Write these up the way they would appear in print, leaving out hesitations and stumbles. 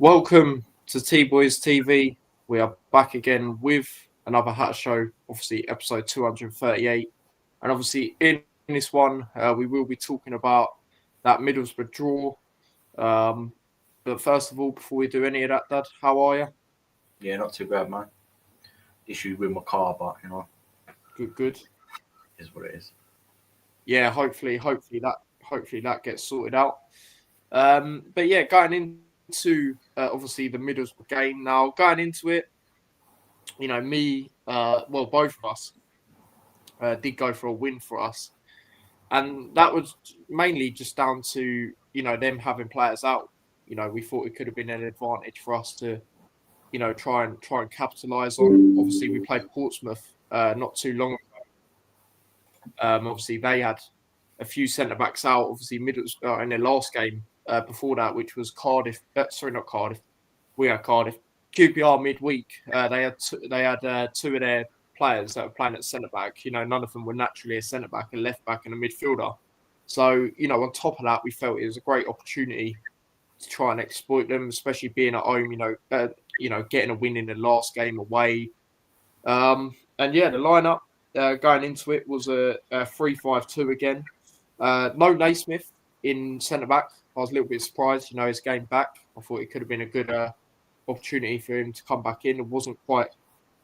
Welcome to T Boys TV. We are back again with another Hat Show, obviously episode 238. And obviously, in this one, we will be talking about that Middlesbrough draw. Um, but first of all, before we do any of that, Dad, how are you? Yeah, not too bad, man. Issues with my car, but Good. is what it is. Yeah, hopefully that gets sorted out. But yeah, going into obviously the Middlesbrough game now. Going into it, both of us did go for a win for us, and that was mainly just down to them having players out. We thought it could have been an advantage for us to try and capitalise on. Obviously, we played Portsmouth not too long ago. Obviously, they had a few centre backs out. Obviously, in their last game before that, which was Cardiff. Sorry, not Cardiff. We had Cardiff. QPR midweek. They had two of their players that were playing at centre back. None of them were naturally a centre back, a left back, and a midfielder. So on top of that, we felt it was a great opportunity to try and exploit them, especially being at home. Getting a win in the last game away. And yeah, the lineup going into it was a 3-5-2 again. No Naismith in centre back. I was a little bit surprised. His game back. I thought it could have been a good opportunity for him to come back in. It wasn't quite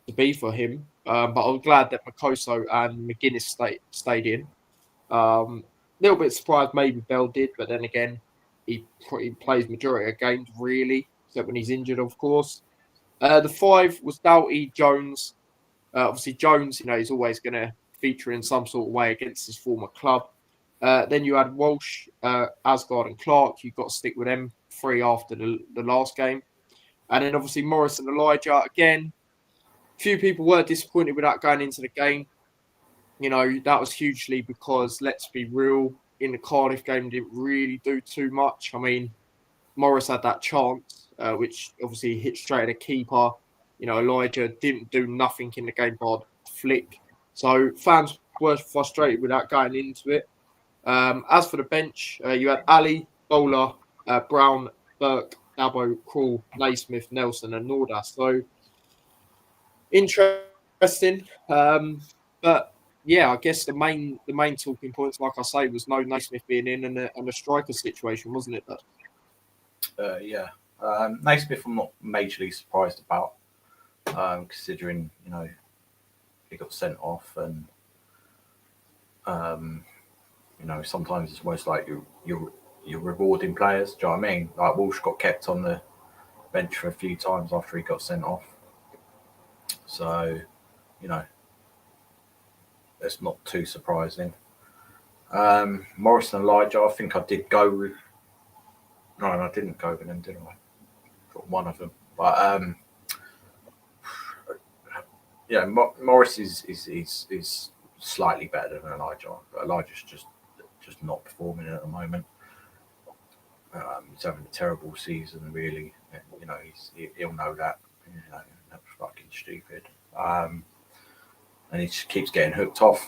to be for him, but I was glad that Makoso and McGuinness stayed in. Little bit surprised maybe Bell did, but then again, he plays majority of games really, except when he's injured, of course. The five was Doughty, Jones. Obviously, Jones, he's always going to feature in some sort of way against his former club. Then you had Walsh, Asgard, and Clark. You've got to stick with them three after the last game. And then obviously Morris and Elijah. Again, few people were disappointed with that going into the game. That was hugely because, let's be real, in the Cardiff game, didn't really do too much. I mean, Morris had that chance, which obviously hit straight at the keeper. Elijah didn't do nothing in the game but flick. So fans were frustrated with that going into it. As for the bench, you had Ali, Bowler, Brown, Burke, Dabo, Krul, Naismith, Nelson, and Norda. So interesting. But yeah, I guess the main talking points, like I say, was no Naismith being in and a striker situation, wasn't it? Yeah. Naismith, I'm not majorly surprised about, considering he got sent off, and sometimes it's almost like you're rewarding players. Do you know what I mean? Like Walsh got kept on the bench for a few times after he got sent off, so it's not too surprising. Morris and Elijah, I think I did go with. No, I didn't go with them, did I? Got one of them, but Morris is slightly better than Elijah. But Elijah's just not performing at the moment. He's having a terrible season, really. And, he'll know that. That's fucking stupid. And he just keeps getting hooked off.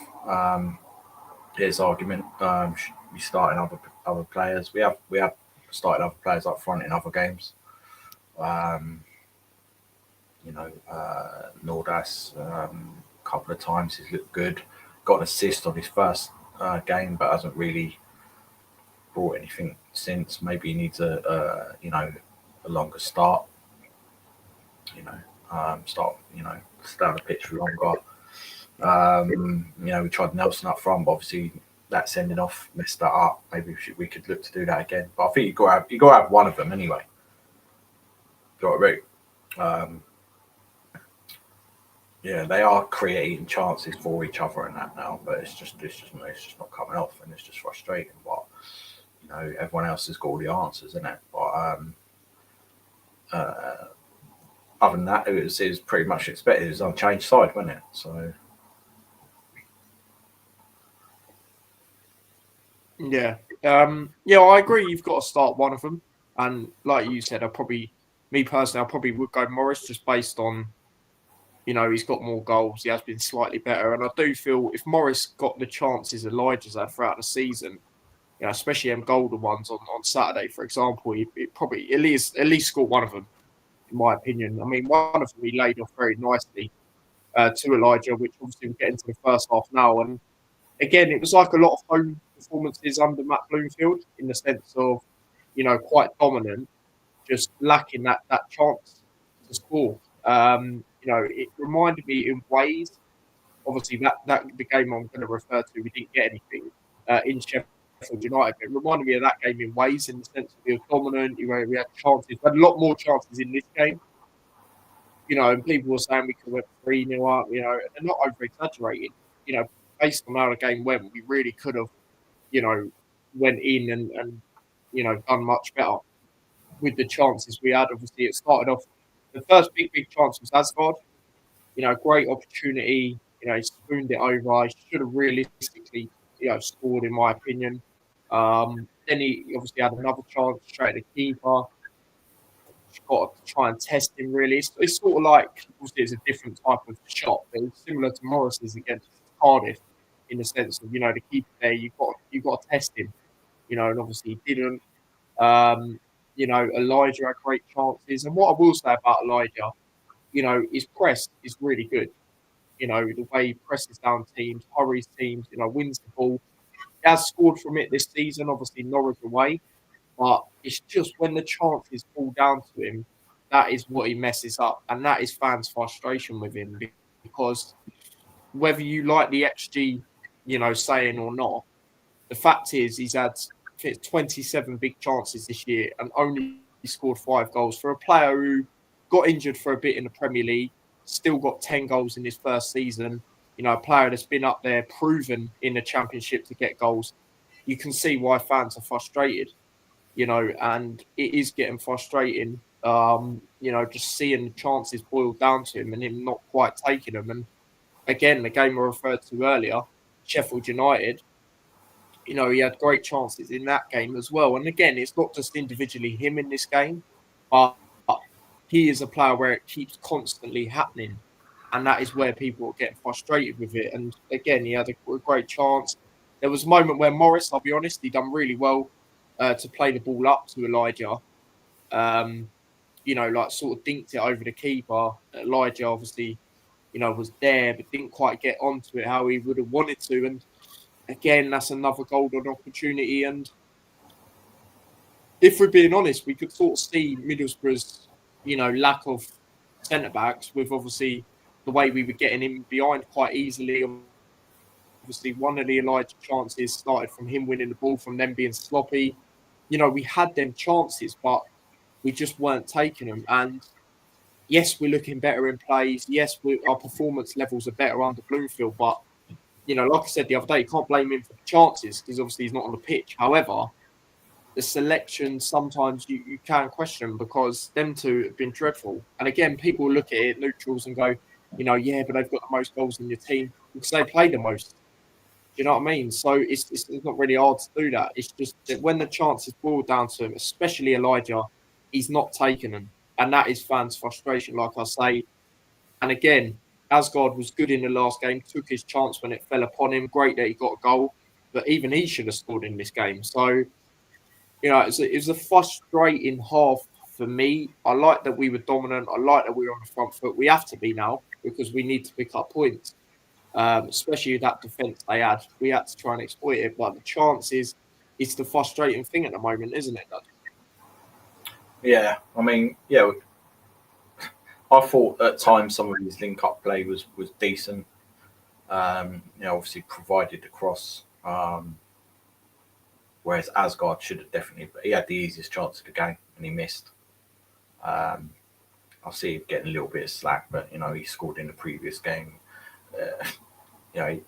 His argument. Should be starting other players. We have started other players up front in other games. Nordas a couple of times he's looked good. Got an assist on his first game, but hasn't really brought anything since. Maybe he needs a longer start. Stay on the pitch for longer. We tried Nelson up front, but obviously that sending off messed that up. Maybe we could look to do that again. But I think you got to have one of them anyway. Got it right. They are creating chances for each other and that now, but it's just not coming off, and it's just frustrating. But everyone else has got all the answers, isn't it? But other than that, it was pretty much expected. It was an unchanged side, wasn't it? So Yeah. I agree. You've got to start one of them. And like you said, me personally, I probably would go Morris just based on, he's got more goals. He has been slightly better. And I do feel if Morris got the chances Elijah's had throughout the season, You know, especially them golden ones on Saturday, for example, it probably at least scored one of them, in my opinion. I mean, one of them he laid off very nicely to Elijah, which obviously we'll get into the first half now. And again, it was like a lot of home performances under Matt Bloomfield in the sense of, you know, quite dominant, just lacking that chance to score. You know, it reminded me in ways. Obviously, that the game I'm going to refer to, we didn't get anything in Sheffield United. But it reminded me of that game in ways, in the sense that we were dominant. You know, we had chances, we had a lot more chances in this game. You know, and people were saying we could have went 3-0 up. You know, and not over exaggerating. You know, based on how the game went, we really could have, you know, went in and you know done much better with the chances we had. Obviously, it started off. The first big chance was Asgard. You know, great opportunity. You know, he spooned it over. He should have realistically, you know, scored, in my opinion. Then he obviously had another chance straight at the keeper. Got to try and test him, really. It's sort of like, obviously, it's a different type of shot, but it's similar to Morris's against Cardiff in the sense of, you know, the keeper there, you've got to test him, you know, and obviously he didn't. You know, Elijah had great chances. And what I will say about Elijah, you know, his press is really good. You know, the way he presses down teams, hurries teams, you know, wins the ball. He has scored from it this season, obviously Norwich away, but it's just when the chances fall down to him, that is what he messes up. And that is fans' frustration with him, because whether you like the XG, you know, saying or not, the fact is he's had 27 big chances this year and only scored 5 goals for a player who got injured for a bit in the Premier League, still got 10 goals in his first season. You know, a player that's been up there, proven in the Championship to get goals. You can see why fans are frustrated, you know, and it is getting frustrating, you know, just seeing the chances boiled down to him and him not quite taking them. And again, the game I referred to earlier, Sheffield United, you know, he had great chances in that game as well. And again, it's not just individually him in this game, but he is a player where it keeps constantly happening. And that is where people are getting frustrated with it. And again, he had a great chance. There was a moment where Morris, I'll be honest, he done really well to play the ball up to Elijah. Um, you know, like sort of dinked it over the keeper. Elijah obviously, you know, was there, but didn't quite get onto it how he would have wanted to. And again, that's another golden opportunity. And if we're being honest, we could sort of see Middlesbrough's, you know, lack of centre backs with obviously the way we were getting him behind quite easily. Obviously, one of the Elijah chances started from him winning the ball, from them being sloppy. You know, we had them chances, but we just weren't taking them. And yes, we're looking better in plays. Yes, our performance levels are better under Bloomfield, but you know, like I said the other day, you can't blame him for the chances because obviously he's not on the pitch. However, the selection sometimes you can question because them two have been dreadful. And again, people look at it neutrals and go, you know, yeah, but they've got the most goals in your team because they play the most. Do you know what I mean? So it's not really hard to do that. It's just that when the chances boil down to him, especially Elijah, he's not taking them, and that is fans' frustration, like I say. And again, Asgard was good in the last game, took his chance when it fell upon him. Great that he got a goal, but even he should have scored in this game. So, you know, it was a frustrating half for me. I like that we were dominant. I like that we were on the front foot. We have to be now because we need to pick up points, especially that defence they had. We had to try and exploit it, but the chances is the frustrating thing at the moment, isn't it, Dad? Yeah, I mean, yeah, I thought at times some of his link-up play was decent. You know, obviously provided the cross, whereas Asgard should have definitely. He had the easiest chance of the game and he missed. I see him getting a little bit of slack, but you know he scored in the previous game. You know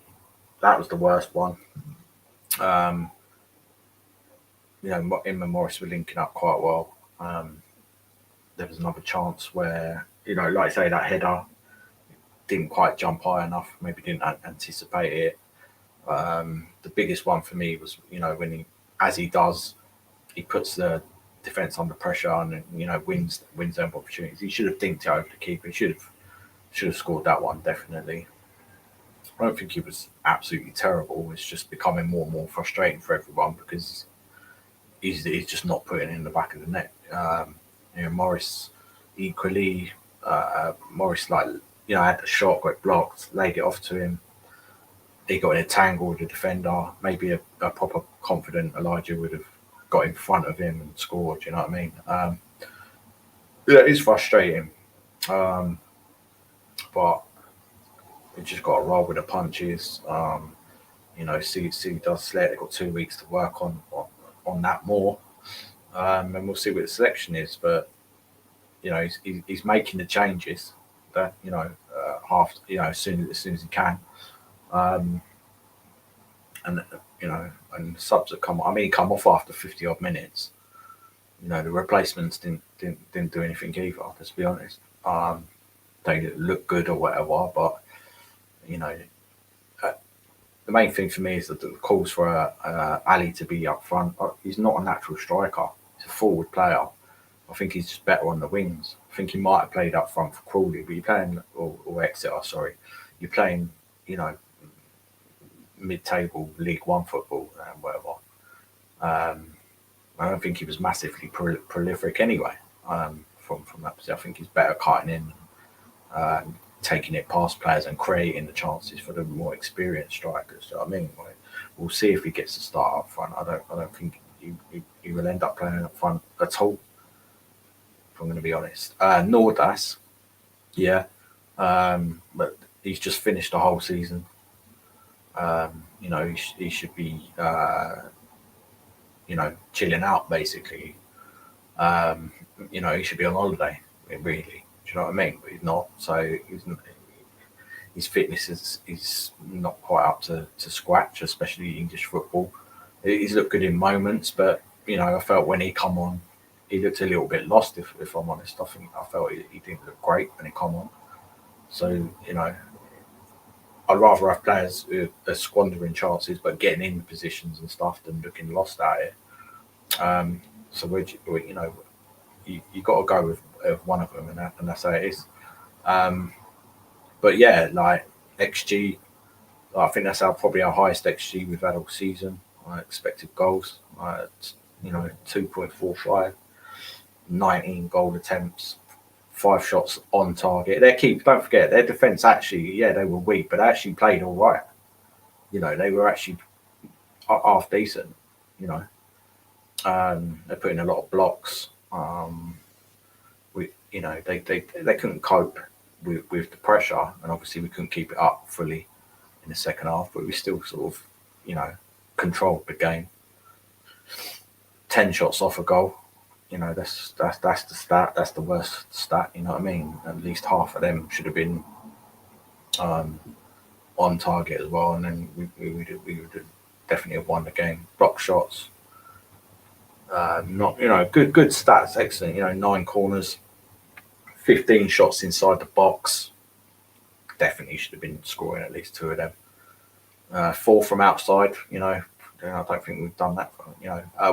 that was the worst one. You know, him and Morris were linking up quite well. There was another chance where, you know, like I say, that header didn't quite jump high enough, maybe didn't anticipate it. The biggest one for me was, you know, when as he does, he puts the defence under pressure and, you know, wins them opportunities. He should have dinked it over the keeper. He should have scored that one, definitely. I don't think he was absolutely terrible. It's just becoming more and more frustrating for everyone because he's just not putting it in the back of the net. Morris equally, Morris had the shot, got blocked, laid it off to him. He got entangled with the defender. Maybe a proper confident Elijah would have got in front of him and scored. You know what I mean? It is frustrating, but we just got to roll with the punches. See does select. They've got 2 weeks to work on that more, and we'll see what the selection is. But he's making the changes that as soon as he can, and subs that come. I mean, he come off after 50 odd minutes. The replacements didn't do anything either. Let's be honest. They look good or whatever, but the main thing for me is that the calls for Ali to be up front. He's not a natural striker. He's a forward player. I think he's just better on the wings. I think he might have played up front for Crawley, but you're playing or Exeter. Sorry, you're playing. Mid-table League One football and whatever. I don't think he was massively prolific anyway. From that position, I think he's better cutting in, taking it past players and creating the chances for the more experienced strikers. So I mean, we'll see if he gets to start up front. I don't think he will end up playing up front at all. If I'm going to be honest, Nordas, yeah, but he's just finished the whole season. He should be, chilling out basically. He should be on holiday, really. Do you know what I mean? But he's not. So his fitness is not quite up to scratch, especially English football. He's looked good in moments, but I felt when he come on, he looked a little bit lost. If I'm honest, I felt he didn't look great when he come on. So I'd rather have players who are squandering chances but getting in positions and stuff than looking lost at it. So you got to go with one of them, and that's how it is. But yeah, like XG, I think that's probably our highest XG we've had all season. Expected goals, 2.45, 19 goal attempts, 5 shots on target. Don't forget, their defence actually, they were weak, but they actually played all right. They were actually half decent. They put in a lot of blocks. They couldn't cope with the pressure, and obviously we couldn't keep it up fully in the second half, but we still sort of, controlled the game. 10 shots off a goal. That's the stat. That's the worst stat. You know what I mean? At least half of them should have been on target as well, and then we would definitely have won the game. Block shots, not good stats, excellent. 9 corners, 15 shots inside the box. Definitely should have been scoring at least 2 of them. 4 from outside. I don't think we've done that.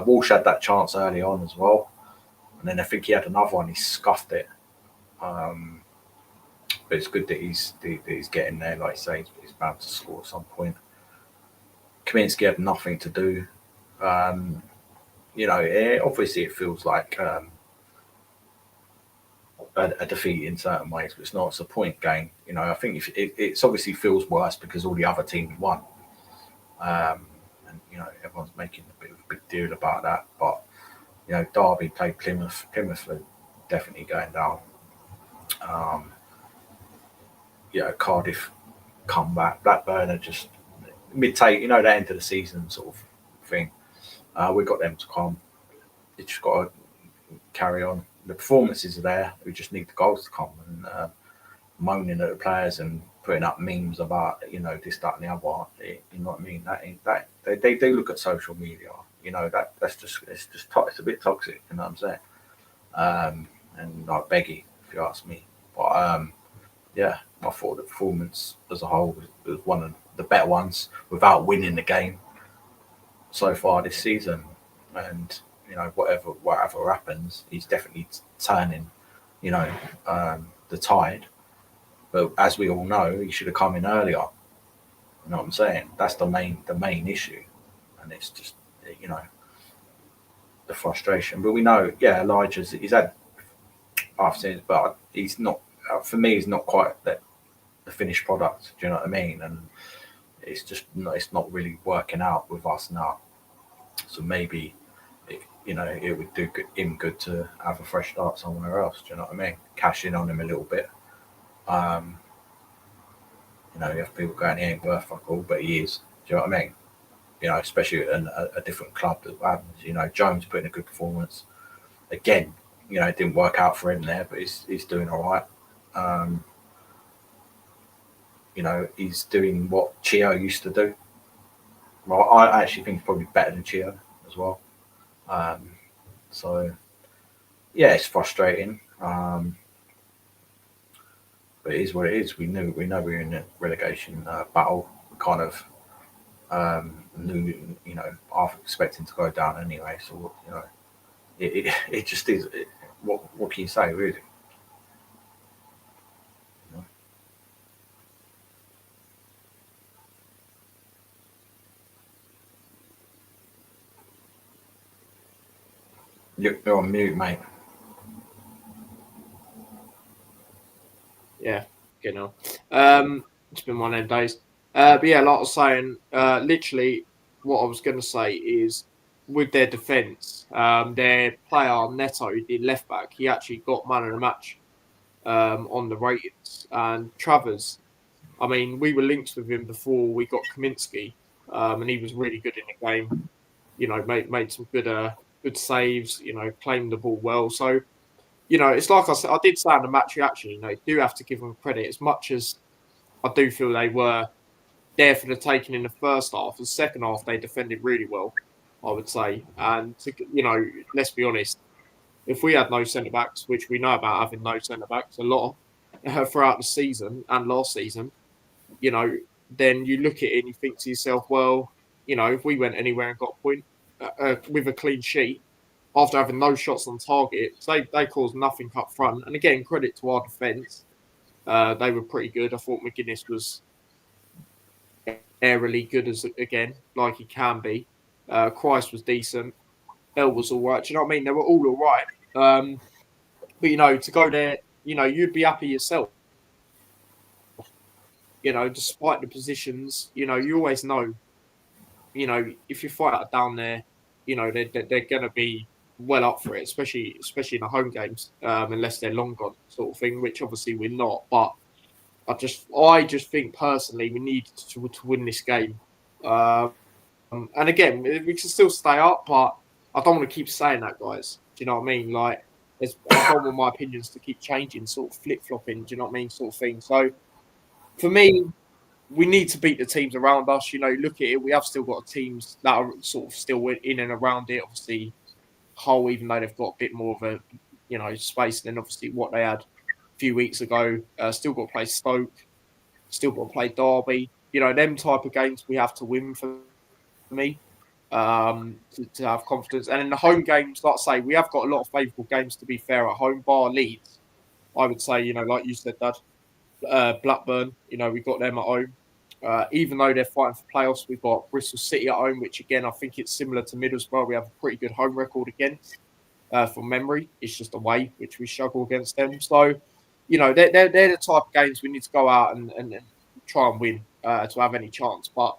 Walsh had that chance early on as well. And then I think he had another one. He scuffed it. But it's good that he's getting there. Like I say, he's bound to score at some point. Kaminsky had nothing to do. Obviously it feels like a defeat in certain ways, but it's not. It's a point game. I think it obviously feels worse because all the other teams won. Everyone's making a bit of a big deal about that. But Derby played Plymouth. Plymouth are definitely going down. Cardiff come back. Blackburn are just mid-table, the end of the season sort of thing. We got them to come. You just got to carry on. The performances are there. We just need the goals to come. And moaning at the players and putting up memes about this, that, and the other. You know what I mean? That they do look at social media. It's a bit toxic. You know what I'm saying? And like beggy, if you ask me. But I thought the performance as a whole was one of the better ones without winning the game so far this season. And whatever happens, he's definitely turning the tide. But as we all know, he should have come in earlier. You know what I'm saying? That's the main issue, and it's just you know the frustration. But we know, yeah, he's had half seasons, but he's not. For me, he's not quite the finished product. Do you know what I mean? And it's not really working out with us now. So maybe it would do him good to have a fresh start somewhere else. Do you know what I mean? Cash in on him a little bit. Um, you have people going, he ain't worth fuck all, but he is. Do you know what I mean? Especially at a different club that happens. Jones put in a good performance. Again, it didn't work out for him there, but he's doing all right. Um, he's doing what Chio used to do. Well, I actually think he's probably better than Chio as well. Um, so, yeah, it's frustrating. But it is what it is. We know we're in a relegation battle. We kind of knew, are expecting to go down anyway. So, it just is. What can you say, really? You're on mute, mate. Yeah, you know. It's been one of them days. But yeah, like I was saying, literally what I was going to say is with their defence, their player Neto, the left back, he actually got man of the match on the ratings. And Travers, I mean, we were linked with him before we got Kaminsky, and he was really good in the game. Made some good saves. Claimed the ball well. So it's like I said, I did say in the match reaction, you do have to give them credit as much as I do feel they were there for the taking in the first half. The second half, they defended really well, I would say. And, let's be honest, if we had no centre backs, which we know about having no centre backs a lot throughout the season and last season, you know, then you look at it and you think to yourself, well, if we went anywhere and got a point with a clean sheet, after having no shots on target, they caused nothing up front. And again, credit to our defence. They were pretty good. I thought McGuinness was airily good as again, like he can be. Christ was decent. Bell was all right. Do you know what I mean? They were all right. But to go there, you'd be happy yourself. Despite the positions, you always know. If you fight out down there, they're going to be well up for it, especially in the home games, unless they're long gone sort of thing, which obviously we're not. But I just think personally we need to win this game. And again, we can still stay up, but I don't want to keep saying that, guys. Do you know what I mean? Like, I don't want my opinions to keep changing, sort of flip flopping. Do you know what I mean? Sort of thing. So for me, we need to beat the teams around us. Look at it. We have still got teams that are sort of still in and around it. Obviously, Hull, even though they've got a bit more of a space than obviously what they had a few weeks ago. Still got to play Stoke. Still got to play Derby. Them type of games we have to win for me to have confidence. And in the home games, like I say, we have got a lot of favourable games to be fair at home, bar Leeds. I would say, like you said, Dad, Blackburn, we got them at home. Even though they're fighting for playoffs, we've got Bristol City at home, which again, I think it's similar to Middlesbrough. We have a pretty good home record against from memory. It's just away, which we struggle against them. So, they're the type of games we need to go out and try and win to have any chance. But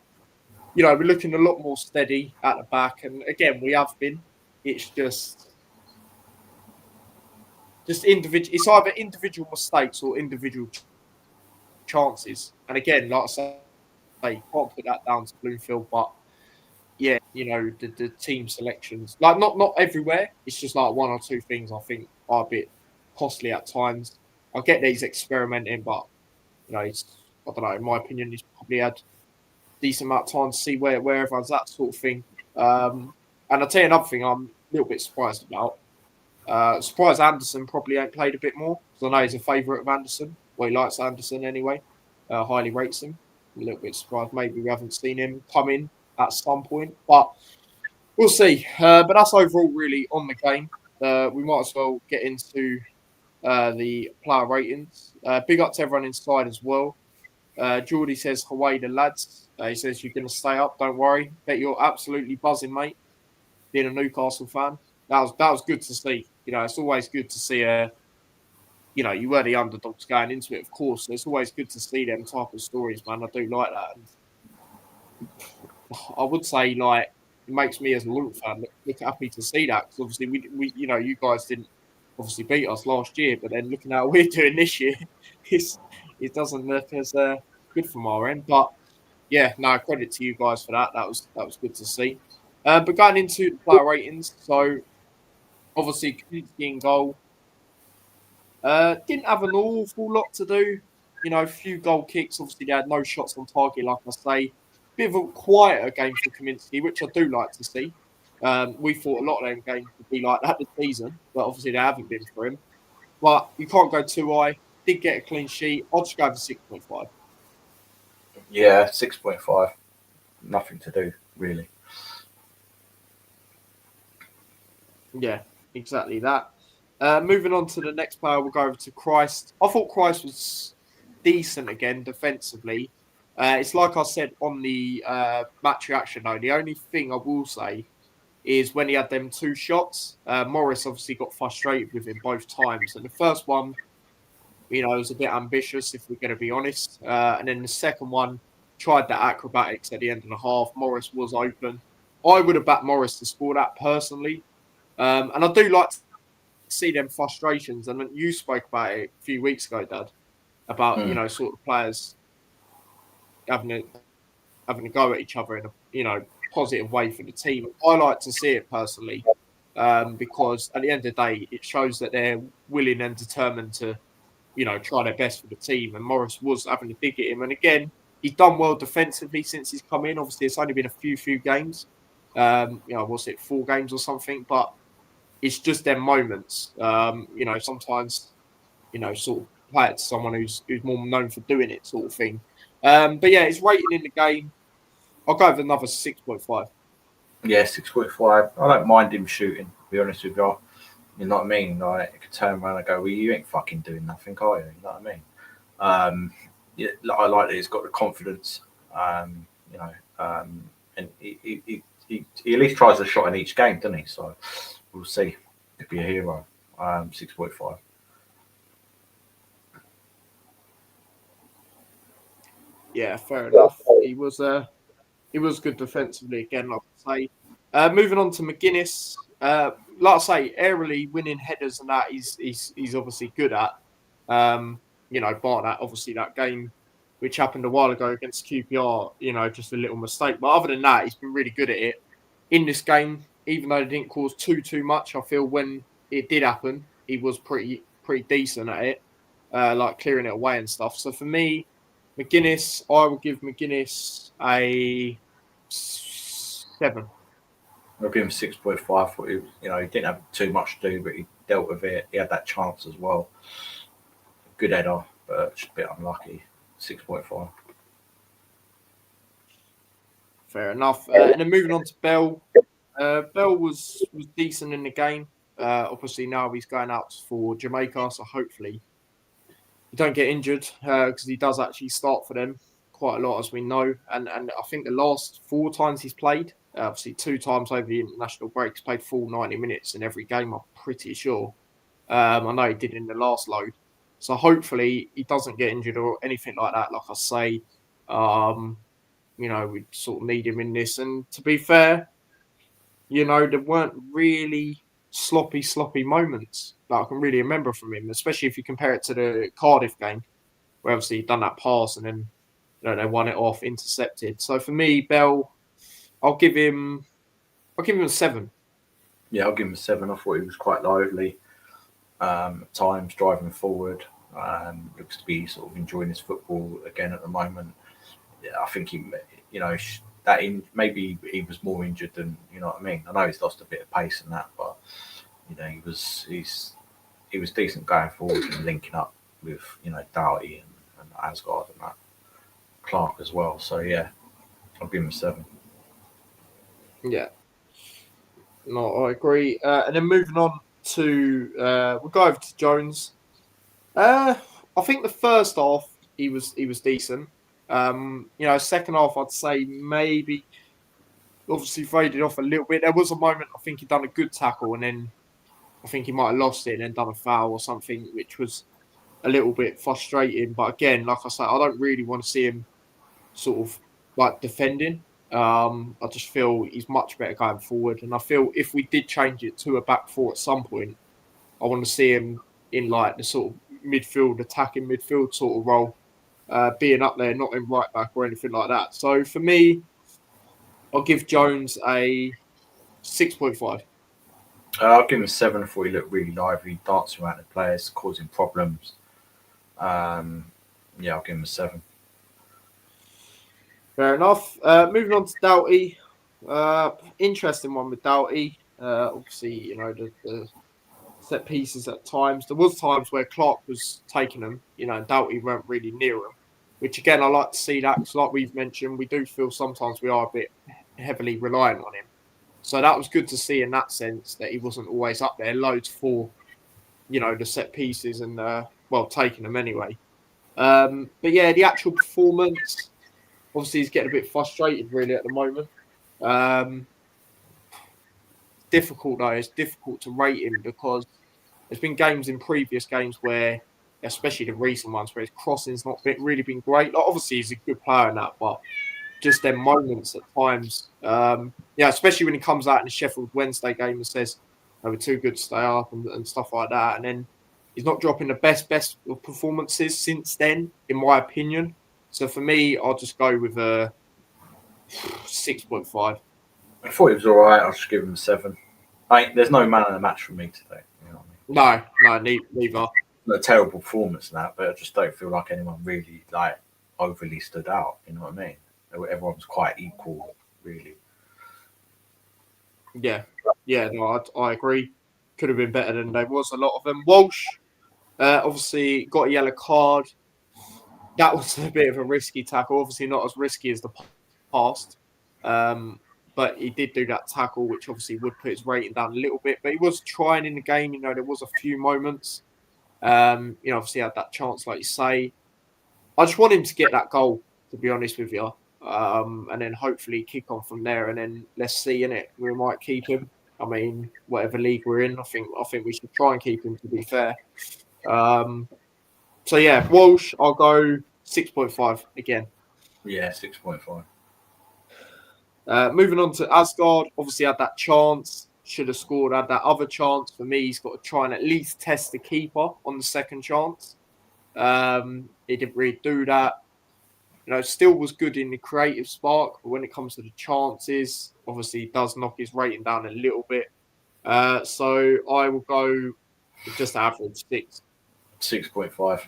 we're looking a lot more steady at the back. And again, we have been. It's just individual. It's either individual mistakes or individual chances. And again, like I say, you can't put that down to Bloomfield. But yeah, the team selections, like not everywhere. It's just like one or two things I think are a bit costly at times. I get that he's experimenting, but I don't know. In my opinion, he's probably had decent amount of time to see where everyone's at, sort of thing. And I'll tell you another thing I'm a little bit surprised about. Surprised Anderson probably ain't played a bit more, because I know he's a favourite of Anderson. Well, he likes Anderson anyway. Highly rates him. I'm a little bit surprised. Maybe we haven't seen him come in at some point, but we'll see. But that's overall really on the game. We might as well get into the player ratings. Big up to everyone inside as well. Geordie says, Hawaii the lads. He says, you're going to stay up, don't worry. Bet you're absolutely buzzing, mate, being a Newcastle fan. That was good to see. It's always good to see you were the underdogs going into it, of course. So it's always good to see them type of stories, man. I do like that. And I would say, like, it makes me as a Luton fan look happy to see that, because obviously we you guys didn't obviously beat us last year, but then looking at how we're doing this year, it doesn't look as good from our end. But yeah, no, credit to you guys for that. That was good to see. But going into the player ratings, so obviously Kaminsky in goal. Didn't have an awful lot to do. A few goal kicks. Obviously, they had no shots on target, like I say. Bit of a quieter game for Kaminsky, which I do like to see. We thought a lot of them games would be like that this season, but obviously they haven't been for him. But you can't go too high. Did get a clean sheet. I'll just go for 6.5. Yeah, 6.5. Nothing to do, really. Yeah, exactly that. Moving on to the next player, we'll go over to Christ. I thought Christ was decent again defensively. It's like I said on the match reaction, though. The only thing I will say is when he had them two shots, Morris obviously got frustrated with him both times. And the first one, was a bit ambitious, if we're going to be honest. And then the second one, tried the acrobatics at the end of the half. Morris was open. I would have backed Morris to score that personally. And I do like to see them frustrations. And you spoke about it a few weeks ago, Dad, about, sort of players having a go at each other in a positive way for the team. I like to see it personally, because at the end of the day, it shows that they're willing and determined to, try their best for the team. And Morris was having to dig at him. And again, he's done well defensively since he's come in. Obviously, it's only been a few games. Was it 4 games or something? But it's just them moments. Sometimes, sort of play it to someone who's more known for doing it, sort of thing. But yeah, his rating in the game, I'll go with another 6.5. Yeah, 6.5. I don't mind him shooting, to be honest with you. You know what I mean? Like, I could turn around and go, well, you ain't fucking doing nothing, are you? You know what I mean? Yeah, I like that he's got the confidence, and he at least tries a shot in each game, doesn't he? So we'll see. He'll be a hero. 6.5. Yeah, fair enough. He was good defensively again, like I say. Moving on to McGuinness. Like I say, aerially winning headers and that he's obviously good at. Bar that obviously that game which happened a while ago against QPR, just a little mistake. But other than that, he's been really good at it. In this game, even though it didn't cause too much, I feel when it did happen, he was pretty decent at it, like clearing it away and stuff. So for me, McGuinness, I will give McGuinness a 7. I'll give him 6.5. He didn't have too much to do, but he dealt with it. He had that chance as well. Good header, but just a bit unlucky. 6.5. Fair enough. And then moving on to Bell. Bell was decent in the game. Obviously now he's going out for Jamaica, so hopefully he don't get injured, because he does actually start for them quite a lot, as we know. And I think the last 4 times he's played, obviously 2 times over the international break, he's played full 90 minutes in every game, I'm pretty sure. I know he did in the last load. So hopefully he doesn't get injured or anything like that. Like I say, we sort of need him in this. And to be fair, there weren't really sloppy moments that I can really remember from him, especially if you compare it to the Cardiff game, where obviously he done that pass and then they won it off, intercepted. So for me, Bell, I'll give him a 7. Yeah, I'll give him a 7. I thought he was quite lively. At times, driving forward. Looks to be sort of enjoying his football again at the moment. Yeah, I think maybe he was more injured than, you know what I mean. I know he's lost a bit of pace and that, but he was decent going forward and linking up with Doughty and Asgard and that, Clark as well. So yeah, I'll give him a 7. Yeah, no, I agree. And then moving on to we'll go over to Jones. I think the first half he was decent. Second half, I'd say maybe obviously faded off a little bit. There was a moment I think he done a good tackle, and then I think he might have lost it and then done a foul or something, which was a little bit frustrating. But again, like I say, I don't really want to see him sort of like defending. I just feel he's much better going forward, and I feel if we did change it to a back four at some point, I want to see him in like the sort of midfield, attacking midfield sort of role, being up there, not in right back or anything like that. So for me, I'll give Jones a 6.5. I'll give him a 7. I thought he looked really lively, dancing around the players, causing problems. Yeah, I'll give him a 7. Fair enough. Moving on to Doughty. Interesting one with Doughty. Obviously, the set pieces at times. There was times where Clark was taking them, and Doughty weren't really near him, which again, I like to see that because like we've mentioned, we do feel sometimes we are a bit heavily reliant on him. So that was good to see in that sense that he wasn't always up there loads for, the set pieces and, taking them anyway. But yeah, the actual performance, obviously he's getting a bit frustrated really at the moment. Difficult though, it's difficult to rate him because there's been games in previous games where, especially the recent ones, where his crossing's not really been great. Like, obviously he's a good player in that, but just their moments at times. Especially when he comes out in the Sheffield Wednesday game and says they were too good to stay up and stuff like that. And then he's not dropping the best of performances since then, in my opinion. So for me, I'll just go with a 6.5. I thought he was all right. I'll just give him a 7. There's no man in the match for me today. You know what I mean? No, neither. Not a terrible performance in that, but I just don't feel like anyone really overly stood out. You know what I mean? Everyone was quite equal, really. Yeah, no, I agree. Could have been better than there was. A lot of them. Walsh, obviously, got a yellow card. That was a bit of a risky tackle. Obviously, not as risky as the past. But he did do that tackle, which obviously would put his rating down a little bit. But he was trying in the game. There was a few moments. Obviously had that chance, like you say. I just want him to get that goal, to be honest with you. And then hopefully kick on from there. And then let's see, innit? We might keep him. I mean, whatever league we're in, I think we should try and keep him, to be fair. So yeah, Walsh, I'll go 6.5 again. Yeah, 6.5. Moving on to Asgard, obviously had that chance, should have scored, had that other chance. For me, he's got to try and at least test the keeper on the second chance. He didn't really do that. Still was good in the creative spark, but when it comes to the chances, obviously he does knock his rating down a little bit. So I will go with just average 6. 6.5.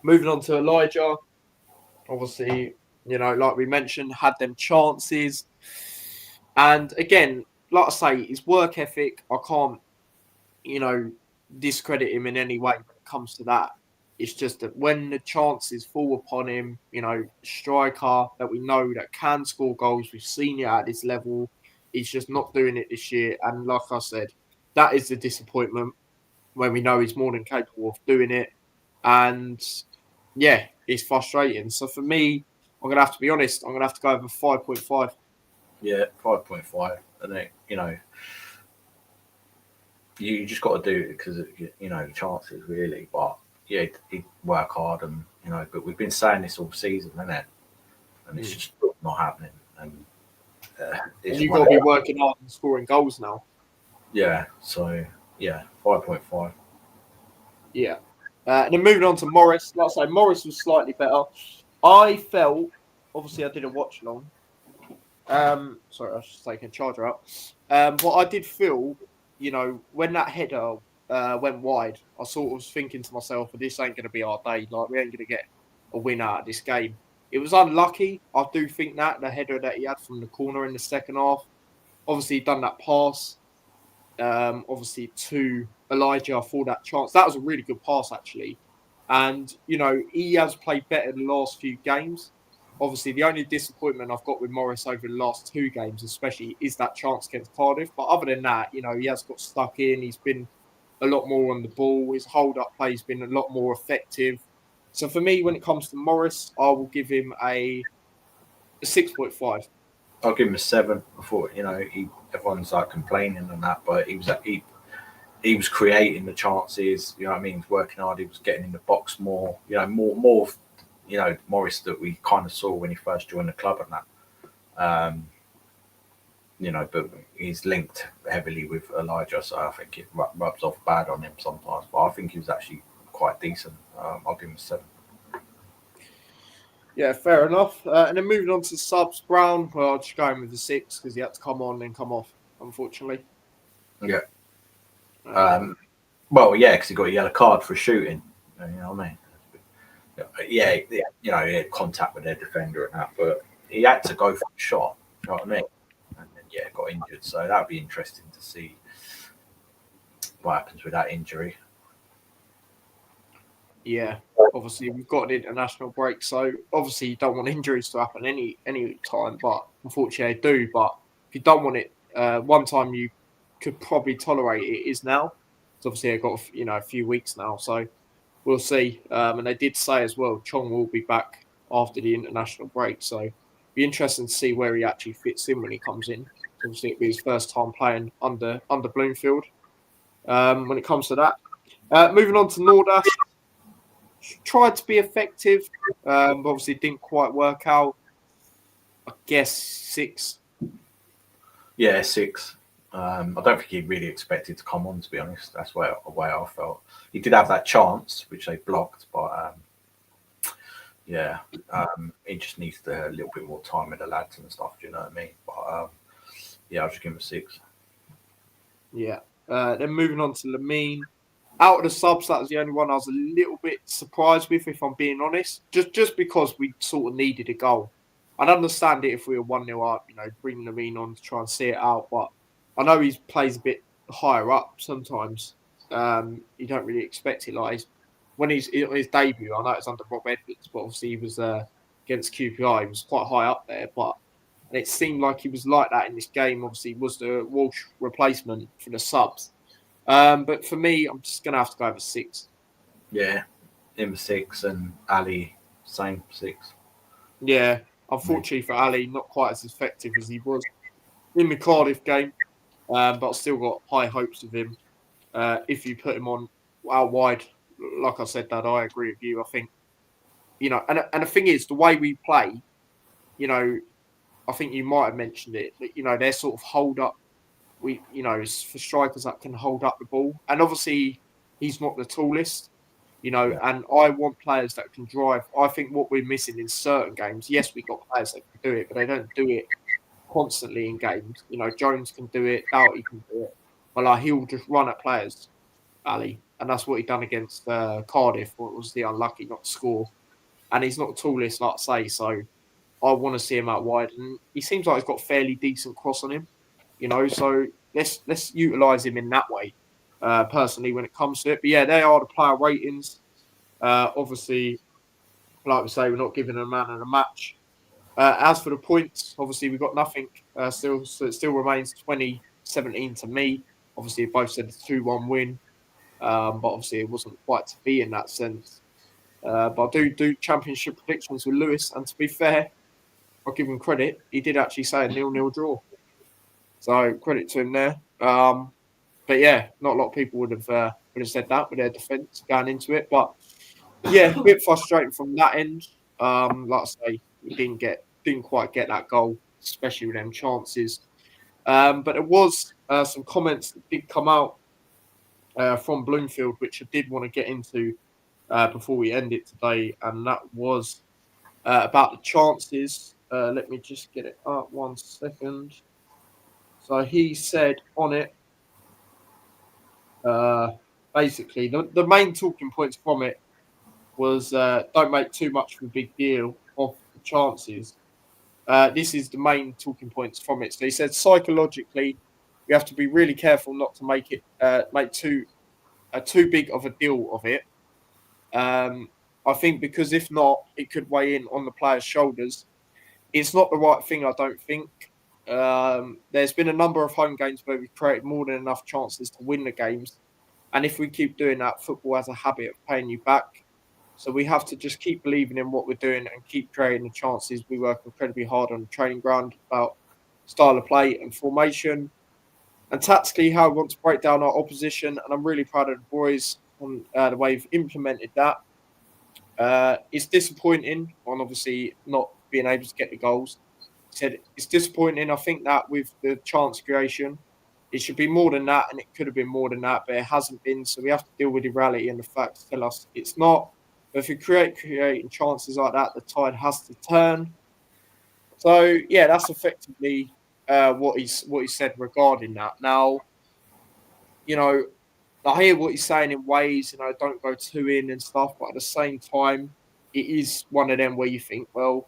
Moving on to Elijah, obviously, like we mentioned, had them chances. And again, like I say, his work ethic, I can't, discredit him in any way when it comes to that. It's just that when the chances fall upon him, striker that we know that can score goals, we've seen it at this level, he's just not doing it this year. And like I said, that is the disappointment when we know he's more than capable of doing it. And yeah, it's frustrating. So for me, I'm going to have to be honest, I'm going to have to go over 5.5. Yeah, 5.5. And then, you just got to do it because, the chances really. But yeah, he'd work hard and, but we've been saying this all season, innit? And it's just not happening. And you've got to be working hard and scoring goals now. Yeah, so yeah, 5.5. Yeah. And then moving on to Morris. Like I say, Morris was slightly better. I felt, obviously I didn't watch long. Sorry, I was just taking a charger out. But I did feel, when that header went wide, I sort of was thinking to myself, this ain't going to be our day. Like, we ain't going to get a win out of this game. It was unlucky. I do think that, the header that he had from the corner in the second half. Obviously, he done that pass, obviously, to Elijah for that chance. That was a really good pass, actually. And, he has played better the last few games. Obviously, the only disappointment I've got with Morris over the last 2 games, especially, is that chance against Cardiff. But other than that, he has got stuck in. He's been a lot more on the ball. His hold-up play has been a lot more effective. So for me, when it comes to Morris, I will give him a 6.5. I'll give him a 7. I thought, everyone's like complaining and that, but he was creating the chances. You know what I mean? He was working hard. He was getting in the box more. More of, Morris that we kind of saw when he first joined the club and that. But he's linked heavily with Elijah, so I think it rubs off bad on him sometimes. But I think he was actually quite decent. I'll give him a 7. Yeah, fair enough. And then moving on to subs, Brown. Well, I'll just go in with the 6 because he had to come on and come off, unfortunately. Yeah. Well, yeah, because he got a yellow card for shooting. You know what I mean? Yeah, he had contact with their defender and that, but he had to go for the shot. You know what I mean? And then, got injured. So that would be interesting to see what happens with that injury. Yeah, obviously we've got an international break, so obviously you don't want injuries to happen any time, but unfortunately they do. But if you don't want it, one time you could probably tolerate it is now. So obviously they've got a few weeks now, so we'll see. And they did say as well, Chong will be back after the international break, so it'll be interesting to see where he actually fits in when he comes in. Obviously it'll be his first time playing under Bloomfield. When it comes to that, moving on to Nordas. Tried to be effective, but obviously didn't quite work out. I guess 6. Yeah, 6. I don't think he really expected to come on, to be honest. That's the way I felt. He did have that chance, which they blocked, but he just needs a little bit more time with the lads and stuff. Do you know what I mean? But I'll just give him a 6. Yeah. Then moving on to Lamine. Out of the subs, that was the only one I was a little bit surprised with, if I'm being honest. Just because we sort of needed a goal. I'd understand it if we were 1-0 up, bring Lamine on to try and see it out. But I know he plays a bit higher up sometimes. You don't really expect it. When he's in his debut, I know it's under Rob Edwards, but obviously he was against QPR. He was quite high up there, and it seemed like he was like that in this game. Obviously, he was the Walsh replacement for the subs. But for me, I'm just going to have to go over 6. Yeah, him 6 and Ali, same 6. Yeah, unfortunately for Ali, not quite as effective as he was in the Cardiff game, but I've still got high hopes of him. If you put him on out wide, like I said, Dad, I agree with you. I think, and the thing is, the way we play, I think you might have mentioned it, that, they're sort of hold up. It's for strikers that can hold up the ball. And obviously, he's not the tallest, and I want players that can drive. I think what we're missing in certain games, yes, we've got players that can do it, but they don't do it constantly in games. Jones can do it, Doughty can do it. But he'll just run at players, Ali. And that's what he done against Cardiff, what was the unlucky not to score. And he's not the tallest, like I say, so I want to see him out wide. And he seems like he's got fairly decent cross on him. So let's utilise him in that way, personally, when it comes to it. But yeah, they are the player ratings. Obviously, like we say, we're not giving a man in a match. As for the points, obviously we've got nothing still, so it still remains 20-17 to me. Obviously, both said it's 2-1 win, but obviously it wasn't quite to be in that sense. But I do championship predictions with Lewis, and to be fair, I'll give him credit. He did actually say a 0-0 draw. So credit to him there. But yeah, not a lot of people would have said that with their defence going into it. But yeah, a bit frustrating from that end. Like I say, we didn't quite get that goal, especially with them chances. But there was some comments that did come out from Bloomfield, which I did want to get into before we end it today, and that was about the chances. Let me just get it up 1 second. So he said on it, basically, the main talking points from it was don't make too much of a big deal of the chances. This is the main talking points from it. So he said psychologically, we have to be really careful not to make it make too big of a deal of it. I think because if not, it could weigh in on the players' shoulders. It's not the right thing, I don't think. There's been a number of home games where we've created more than enough chances to win the games. And if we keep doing that, football has a habit of paying you back. So we have to just keep believing in what we're doing and keep creating the chances. We work incredibly hard on the training ground about style of play and formation and tactically how we want to break down our opposition. And I'm really proud of the boys on the way we've implemented that. It's disappointing on obviously not being able to get the goals. Said it's disappointing. I think that with the chance creation, it should be more than that, and it could have been more than that, but it hasn't been. So we have to deal with the reality and the facts tell us it's not. But if we creating chances like that, the tide has to turn. So yeah, that's effectively what he said regarding that. Now, you know, I hear what he's saying in ways, don't go too in and stuff, but at the same time, it is one of them where you think, well,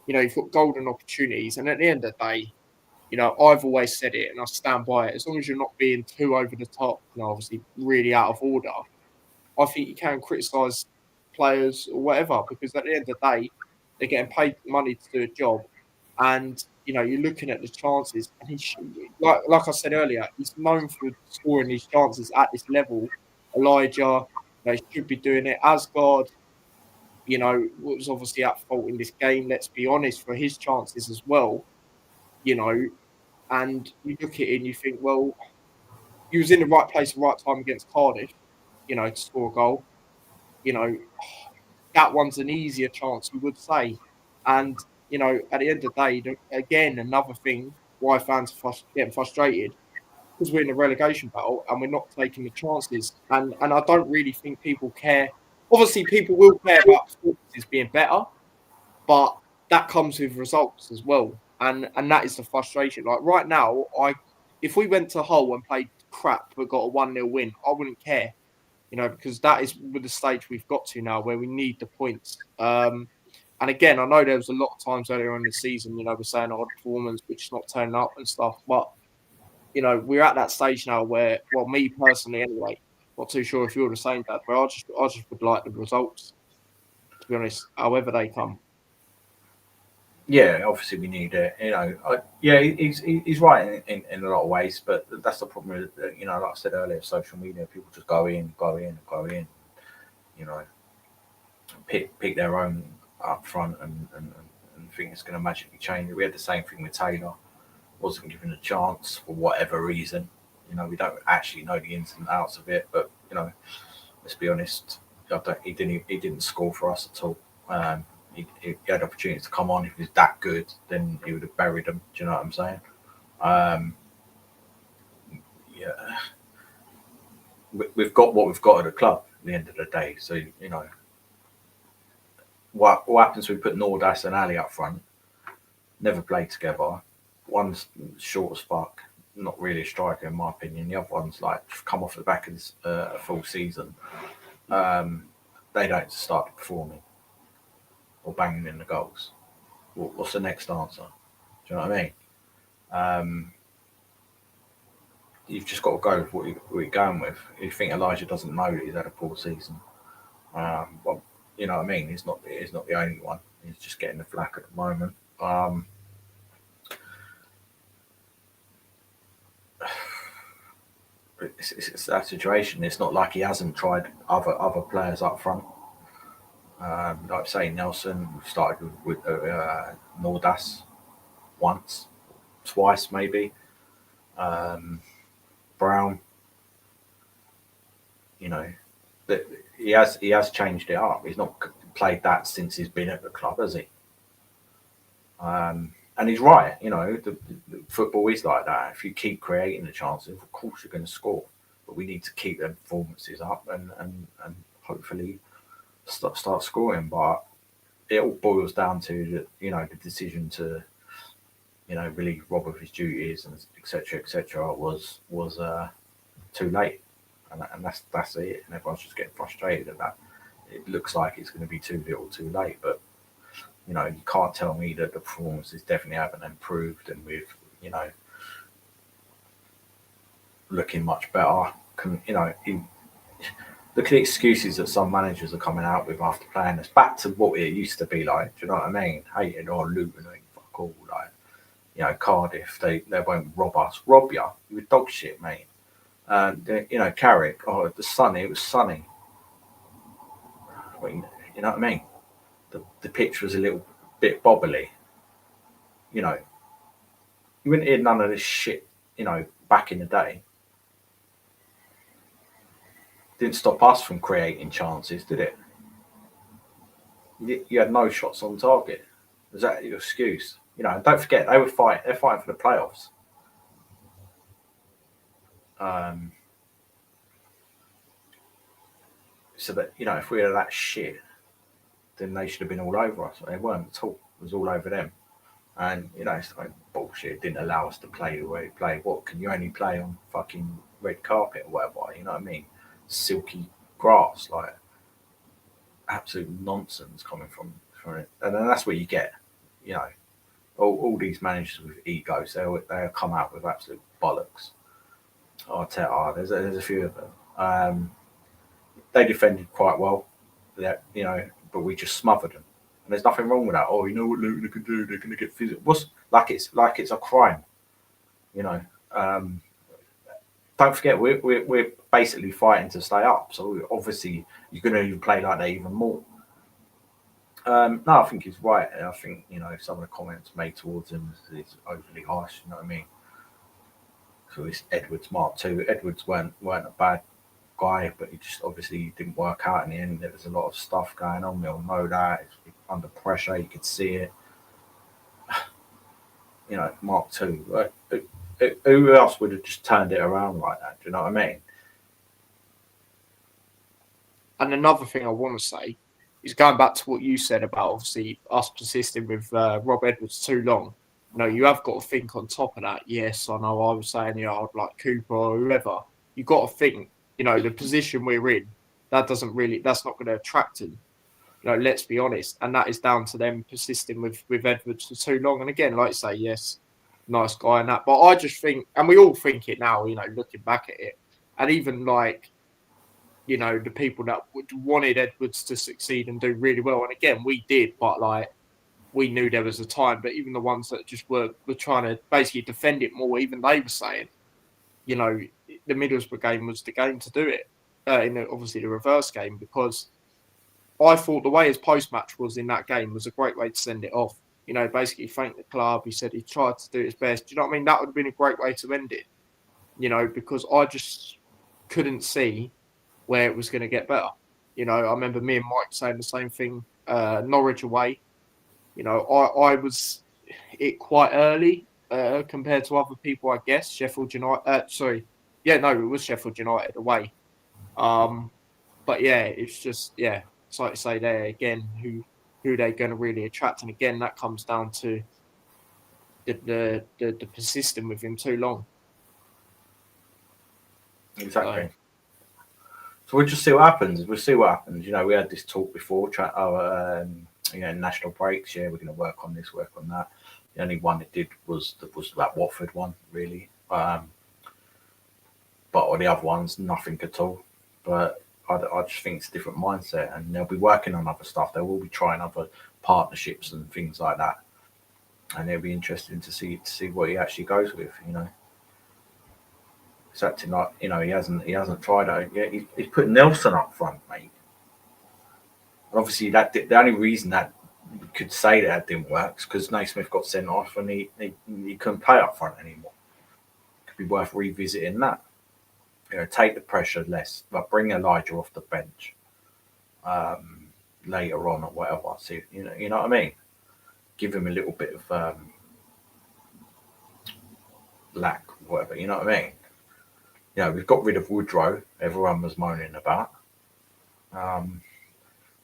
you've got golden opportunities, and at the end of the day, I've always said it, and I stand by it. As long as you're not being too over the top, obviously really out of order, I think you can criticise players or whatever, because at the end of the day, they're getting paid money to do a job, and you're looking at the chances, and like I said earlier, he's known for scoring these chances at this level. Elijah, should be doing it. Asgard, was obviously at fault in this game. Let's be honest, for his chances as well. You know, and you look at it and you think, well, he was in the right place at the right time against Cardiff, to score a goal. You know, that one's an easier chance, you would say. And, at the end of the day, again, another thing why fans are getting frustrated because we're in a relegation battle and we're not taking the chances. And I don't really think people care. Obviously, people will care about performances being better, but that comes with results as well. And that is the frustration. Like right now, if we went to Hull and played crap but got a 1-0 win, I wouldn't care, because that is with the stage we've got to now where we need the points. And again, I know there was a lot of times earlier in the season, we're saying our performance, which is not turning up and stuff. But, we're at that stage now where, well, me personally anyway, not too sure if you're the same, Dad, but I just would like the results, to be honest, however they come. Yeah, obviously we need it. Yeah, he's right in a lot of ways, but that's the problem. Like I said earlier, social media, people just go in, go in, go in. You know, pick their own up front and think it's going to magically change. We had the same thing with Taylor. Wasn't given a chance for whatever reason. We don't actually know the ins and outs of it, but let's be honest. He didn't score for us at all. He had opportunities to come on. If he was that good, then he would have buried them. Do you know what I'm saying? Yeah, we've got what we've got at the club at the end of the day. So what happens when we put Nordas and Ali up front? Never played together. One's short as fuck, not really a striker in my opinion. The other one's like come off the back of this a full season. They don't start performing or banging in the goals. What's the next answer? Do you know what I mean? You've just got to go with what you're going with. You think Elijah doesn't know that he's had a poor season. Well, you know what I mean? He's not the only one. He's just getting the flack at the moment. It's that situation. It's not like he hasn't tried other players up front. Like say Nelson, we started with Nordas once, twice maybe. Brown, that he has changed it up. He's not played that since he's been at the club, has he? And he's right. The football is like that. If you keep creating the chances, of course you're going to score. But we need to keep their performances up and hopefully start scoring. But it all boils down to the decision to relieve Rob of his duties and etc. was too late, and that's it. And everyone's just getting frustrated at that. It looks like it's going to be too little, too late. But you can't tell me that the performances definitely haven't improved, and with looking much better. Look at the excuses that some managers are coming out with after playing us. Back to what it used to be like. Do you know what I mean? Hating or Luton, fuck all. Like, Cardiff, they won't rob us. Rob you? You were dog shit, mate. Carrick, it was sunny. I mean, You know what I mean? The pitch was a little bit bobbly. You know, you wouldn't hear none of this shit. You know, back in the day, didn't stop us from creating chances, did it? You had no shots on target. Was that your excuse? You know, and don't forget they were fighting. They're fighting for the playoffs. So that, you know, if we had that shit, then they should have been all over us. They weren't at all. It was all over them. And, you know, it's like bullshit. It didn't allow us to play the way we play. What, can you only play on fucking red carpet or whatever? You know what I mean? Silky grass, like absolute nonsense coming from it. And then that's what you get, you know. All these managers with egos, they'll come out with absolute bollocks. There's a few of them. They defended quite well, you know, but we just smothered them. And there's nothing wrong with that. Oh, you know what Luton can do? They're going to get physical. What's like it's a crime, you know. Don't forget, we're basically fighting to stay up. So obviously you're going to even play like that even more. No, I think he's right. I think, you know, some of the comments made towards him is overly harsh. You know what I mean? So it's Edwards Mark II. Edwards weren't a bad guy, but he just obviously didn't work out in the end. There was a lot of stuff going on. We all know that. It's under pressure, you could see it. You know, Mark II. Who else would have just turned it around like that? Do you know what I mean? And another thing I want to say is going back to what you said about obviously us persisting with Rob Edwards too long. You know, you have got to think on top of that. Yes, I know I was saying, you know, I'd like Cooper or whoever. You've got to think, you know, the position we're in, that's not going to attract him. You know, let's be honest. And that is down to them persisting with Edwards for too long. And again, like I say, yes, nice guy and that. But I just think, and we all think it now, you know, looking back at it. And even like, you know, the people that wanted Edwards to succeed and do really well. And again, we did, but like, we knew there was a time. But even the ones that just were trying to basically defend it more, even they were saying, you know, the Middlesbrough game was the game to do it. Obviously the reverse game, because I thought the way his post-match was in that game was a great way to send it off. You know, basically thanked the club. He said he tried to do his best. Do you know what I mean? That would have been a great way to end it. You know, because I just couldn't see where it was going to get better. You know, I remember me and Mike saying the same thing. Norwich away. You know, I was it quite early compared to other people, I guess. Sheffield United. It was Sheffield United away. But yeah, it's just it's like you say there again, who they're going to really attract, and again that comes down to the persisting with him too long. Exactly. So we'll just see what happens. We'll see what happens. You know, we had this talk before. You know, national breaks. Yeah, we're going to work on this, work on that. The only one it did was that Watford one, really. But all the other ones, nothing at all. But I just think it's a different mindset, and they'll be working on other stuff. They will be trying other partnerships and things like that, and it'll be interesting to see what he actually goes with. You know, it's acting like, you know, he hasn't tried it yet. He's put Nelson up front, mate. And obviously, the only reason that we could say that didn't work is because Naismith got sent off and he couldn't play up front anymore. Could be worth revisiting that. You know, take the pressure less, but bring Elijah off the bench later on or whatever. See, you know what I mean. Give him a little bit of lack, whatever. You know what I mean. You know, we've got rid of Woodrow. Everyone was moaning about.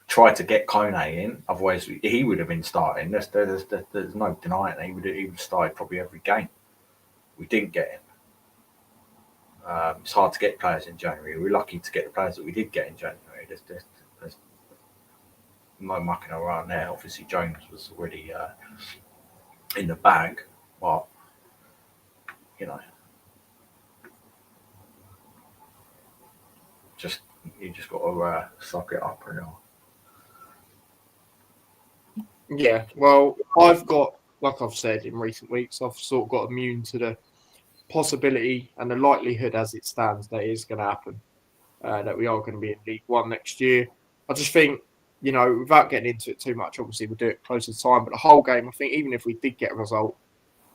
Tried to get Kone in, otherwise he would have been starting. There's no denying that he would have started probably every game. We didn't get him. It's hard to get players in January. We're lucky to get the players that we did get in January. There's no mucking around there. Obviously, Jones was already in the bag, but you know, you just got to suck it up, you know. Yeah, well, I've got, like I've said in recent weeks, I've sort of got immune to the possibility and the likelihood as it stands that it is going to happen, that we are going to be in League One next year. I just think you know, without getting into it too much, obviously we'll do it closer to time. But the whole game, I think, even if we did get a result,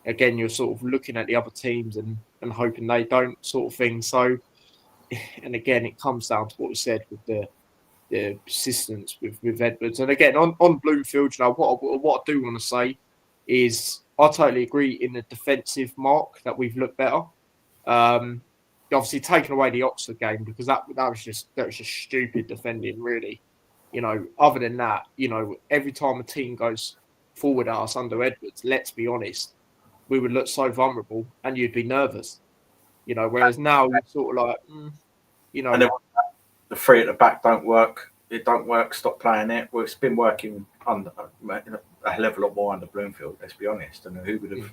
again, you're sort of looking at the other teams and hoping they don't, sort of thing. So, and again, it comes down to what we said with the persistence with Edwards. And again, on Bloomfield, you know, what I do want to say is I totally agree in the defensive mark that we've looked better. Obviously, taking away the Oxford game because that was just stupid defending, really. You know, other than that, you know, every time a team goes forward at us under Edwards, let's be honest, we would look so vulnerable and you'd be nervous. You know, whereas now you're sort of like, you know, And then the three at the back don't work. It don't work. Stop playing it. Well, it's been working under a hell of a lot more under Bloomfield. Let's be honest. And who would have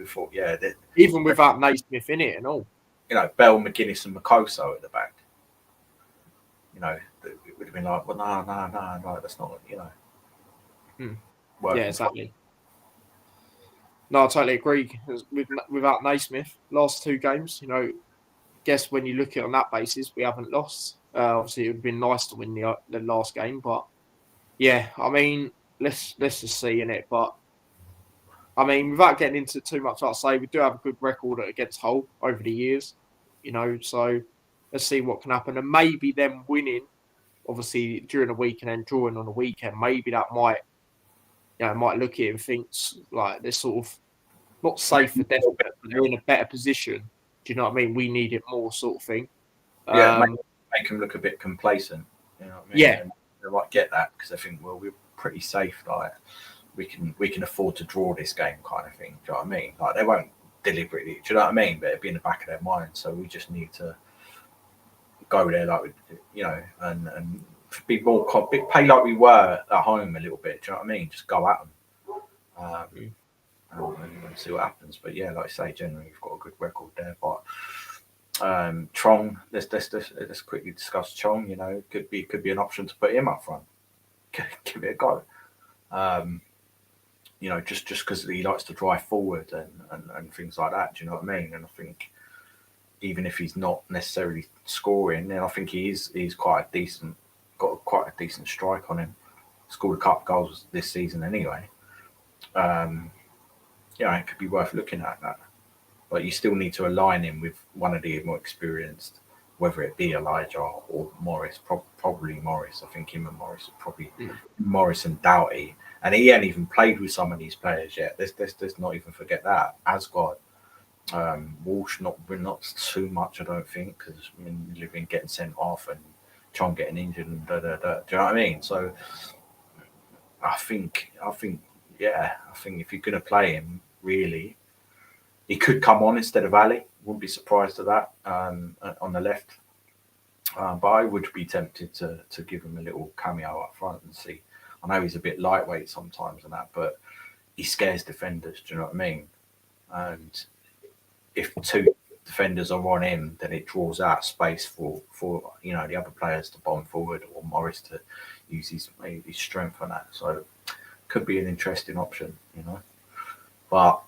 thought? Yeah, even without Naismith in it and all. You know, Bell, McGuinness, and Makoso at the back. You know, it would have been like, well, no, that's not. You know, yeah, exactly. No, I totally agree. Without Naismith, last 2 games, you know, guess when you look at it on that basis, we haven't lost. Obviously, it would have been nice to win the last game, but yeah, I mean, let's just see in it. But I mean, without getting into too much, I'll say we do have a good record against Hull over the years, you know. So let's see what can happen, and maybe them winning, obviously during the week and then drawing on the weekend, maybe that might, you know, might look at it and think like they're sort of not safe for definite, but they're in a better position. Do you know what I mean? We need it more, sort of thing. Yeah, make them look a bit complacent. You know what I mean? Yeah, and they might get that because they think, well, we're pretty safe. Like we can afford to draw this game, kind of thing. Do you know what I mean? Like they won't deliberately. Do you know what I mean? But it'd be in the back of their mind. So we just need to go there, like you know, and be more play like we were at home a little bit. Do you know what I mean? Just go at them. And see what happens. But yeah, like I say, generally we've got a good record there. But Trong, let's quickly discuss Chong. You know, could be an option to put him up front. Give it a go. You know, just because he likes to drive forward and things like that. Do you know what I mean? And I think even if he's not necessarily scoring, then I think he's quite a decent strike on him. Scored a couple of goals this season anyway. Yeah, it could be worth looking at that. But you still need to align him with one of the more experienced, whether it be Elijah or Morris. Probably Morris. I think him and Morris are probably Morris and Doughty. And he ain't even played with some of these players yet. Let's not even forget that. Asgard, Walsh, not too much, I don't think, because I mean, Living getting sent off and Chong getting injured and da. Do you know what I mean? So I think if you're going to play him, really, he could come on instead of Ali. Wouldn't be surprised at that on the left. But I would be tempted to give him a little cameo up front and see. I know he's a bit lightweight sometimes and that, but he scares defenders. Do you know what I mean? And if 2 defenders are on him, then it draws out space for you know the other players to bomb forward or Morris to use his strength on that. So could be an interesting option, you know. But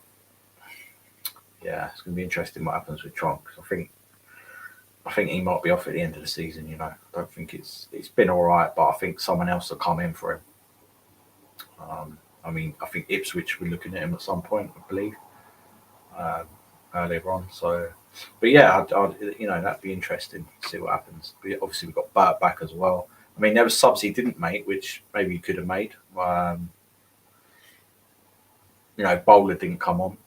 yeah, it's going to be interesting what happens with Tronk. I think he might be off at the end of the season. You know, I don't think it's been all right, but I think someone else will come in for him. I mean, I think Ipswich were looking at him at some point, I believe, earlier on. So, but yeah, you know, that'd be interesting to see what happens. But obviously, we've got Bert back as well. I mean, there was subs he didn't make, which maybe he could have made. You know, Bowler didn't come on.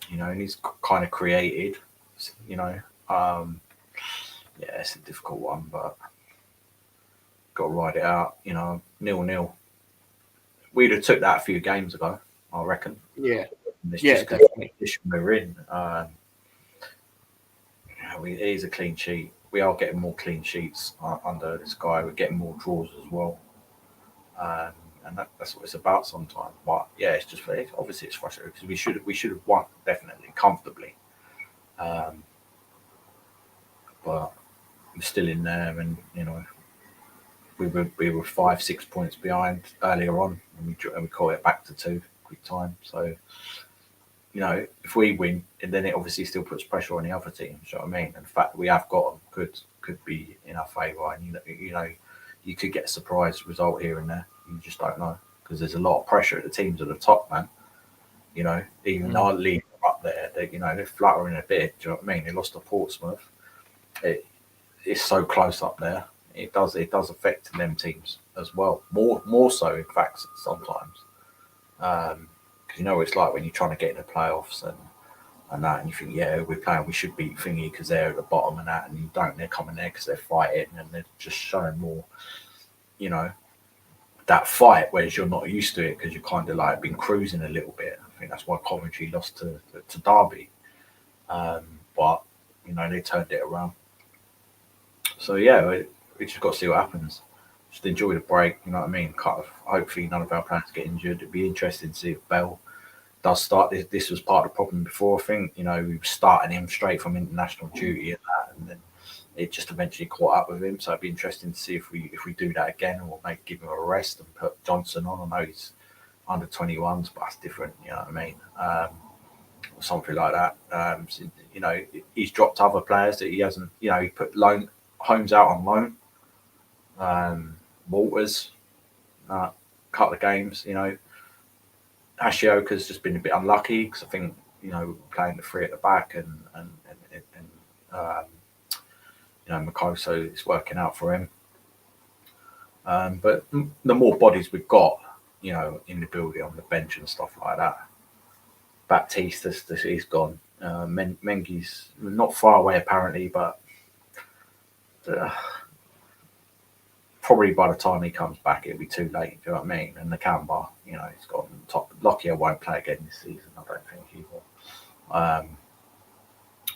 You know, and he's kind of created. You know, yeah, it's a difficult one, but got to ride it out. You know, 0-0. We'd have took that a few games ago, I reckon. Yeah, just definitely. The position we're in. It is a clean sheet. We are getting more clean sheets under this guy. We're getting more draws as well. And that's what it's about sometimes. But yeah, it's just obviously it's frustrating because we should have won definitely comfortably. But we're still in there, and you know we were 5-6 points behind earlier on, and we caught it back to 2 quick time. So you know if we win, and then it obviously still puts pressure on the other team. You know what I mean? And the fact that we have got them could be in our favour. And you know you could get a surprise result here and there. You just don't know because there's a lot of pressure at the teams at the top, man. You know, even our league up there, they're fluttering a bit. Do you know what I mean? They lost to Portsmouth. It's so close up there. It does affect them teams as well. More so, in fact, sometimes. Because you know what it's like when you're trying to get in the playoffs and that, and you think, yeah, we're playing, we should beat Thingy because they're at the bottom and that, and you don't. They're coming there because they're fighting and they're just showing more, you know, that fight, whereas you're not used to it because you're kind of like been cruising a little bit. I think that's why Coventry lost to Derby, but you know they turned it around. So yeah, we just got to see what happens. Just enjoy the break, you know what I mean. Hopefully none of our players get injured. It'd be interesting to see if Bell does start. This was part of the problem before. I think we were starting him straight from international duty and that, and then it just eventually caught up with him. So it'd be interesting to see if we do that again, or maybe give him a rest and put Johnson on. I know he's under 21s, but that's different. You know what I mean? Or something like that. So, he's dropped other players that he hasn't. He put Holmes out on loan. Walters, couple of games. Ashioka's just been a bit unlucky because I think playing the three at the back and Makoso, it's working out for him. But the more bodies we've got, in the building on the bench and stuff like that. Baptiste, he's gone. Mengi's not far away apparently, but probably by the time he comes back, it'll be too late. Do you know what I mean? And the Nakamba, he's got top. Lockyer won't play again this season, I don't think he will.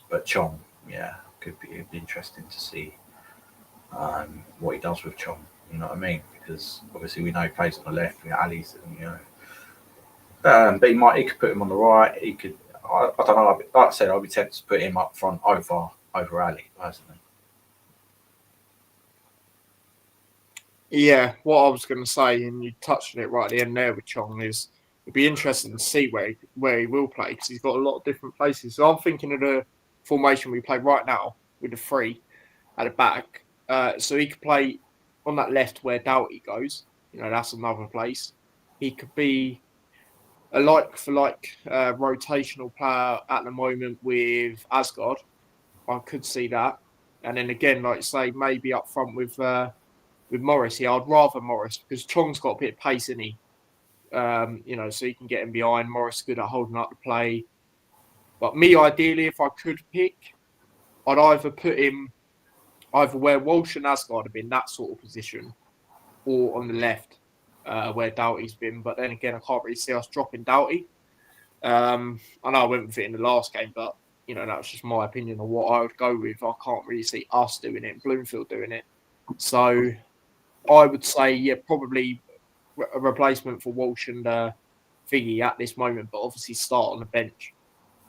But Chong, it'd be interesting to see what he does with Chong. You know what I mean? Because obviously we know he plays on the left. Ali's, but he could put him on the right. He could. I don't know. Like I said, I'd be tempted to put him up front over Ali personally. Yeah, what I was going to say, and you touched on it right at the end there with Chong, is it'd be interesting to see where he will play because he's got a lot of different places. So I'm thinking of the formation we play right now with the three at the back. So he could play on that left where Doughty goes. That's another place. He could be a like-for-like rotational player at the moment with Asgard. I could see that. And then again, like you say, maybe up front with Morris. Yeah, I'd rather Morris because Chong's got a bit of pace in he. So you can get him behind. Morris good at holding up the play. But me, ideally, if I could pick, I'd either put him where Walsh and Asgard have been, that sort of position, or on the left where Doughty's been. But then again, I can't really see us dropping Doughty. I know I went with it in the last game, but that was just my opinion on what I would go with. I can't really see us doing it, Bloomfield doing it. So I would say, probably a replacement for Walsh and Figgy at this moment, but obviously start on the bench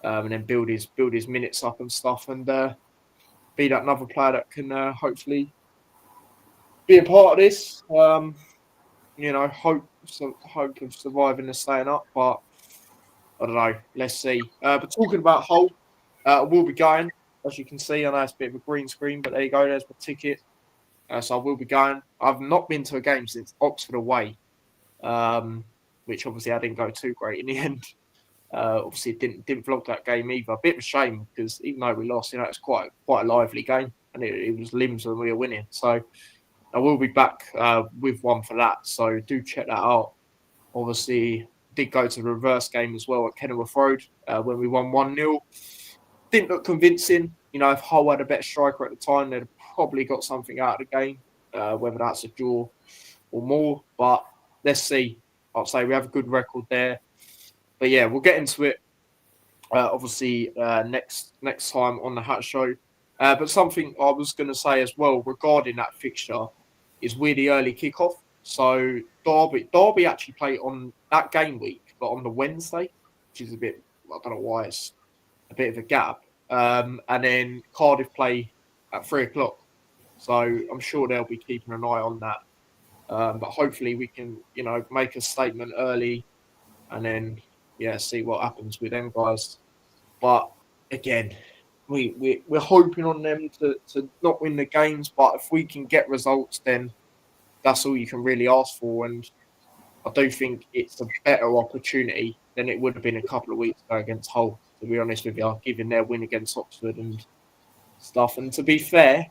and then build his minutes up and stuff, and be that another player that can hopefully be a part of this. Hope of surviving and staying up, but I don't know. Let's see. But talking about Hull, we'll be going. As you can see, I know it's a bit of a green screen, but there you go. There's my ticket. So I will be going. I've not been to a game since Oxford away, which obviously I didn't go too great in the end. Obviously, didn't vlog that game either. A bit of a shame because even though we lost, it's quite a lively game, and it was limbs when we were winning. So I will be back with one for that. So do check that out. Obviously, did go to the reverse game as well at Kenilworth Road when we won 1-0. Didn't look convincing. If Hull had a better striker at the time, they'd have probably got something out of the game, whether that's a draw or more. But let's see. I'll say we have a good record there. But yeah, we'll get into it. Obviously, next time on the Hat Show. But something I was going to say as well regarding that fixture is we're the early kickoff. So Derby actually play on that game week, but on the Wednesday, which is a bit, I don't know why it's a bit of a gap. And then Cardiff play at 3:00. So I'm sure they'll be keeping an eye on that. But hopefully we can, make a statement early and then, see what happens with them guys. But again, we're hoping on them to not win the games. But if we can get results, then that's all you can really ask for. And I do think it's a better opportunity than it would have been a couple of weeks ago against Hull, to be honest with you, given their win against Oxford and stuff. And to be fair,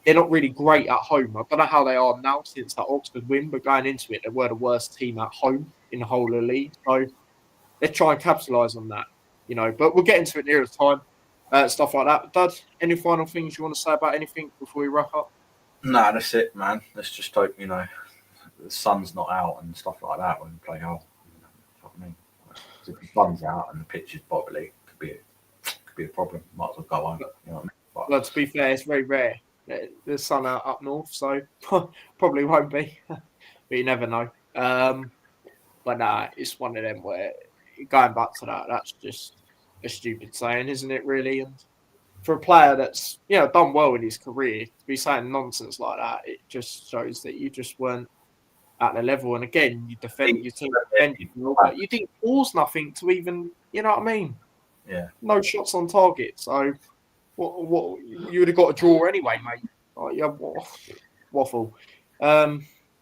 they're not really great at home. I don't know how they are now since that Oxford win, but going into it, they were the worst team at home in the whole of the league. So let's try and capitalise on that, But we'll get into it near the time, stuff like that. Dad, any final things you want to say about anything before we wrap up? Nah, that's it, man. Let's just hope, the sun's not out and stuff like that when we play Hull. That's what I mean. If the sun's out and the pitch is bobbly, could be a problem. Might as well go home. You know what I mean? Well, to be fair, it's very rare. There's sun out up north, so probably won't be. But you never know. But nah, it's one of them where going back to that's just a stupid saying, isn't it, really? And for a player that's, done well in his career, to be saying nonsense like that, it just shows that you just weren't at the level. And again, you defend your team, but you didn't cause nothing to even, you know what I mean? Yeah. No shots on target. So what you would have got a draw anyway, mate. Waffle.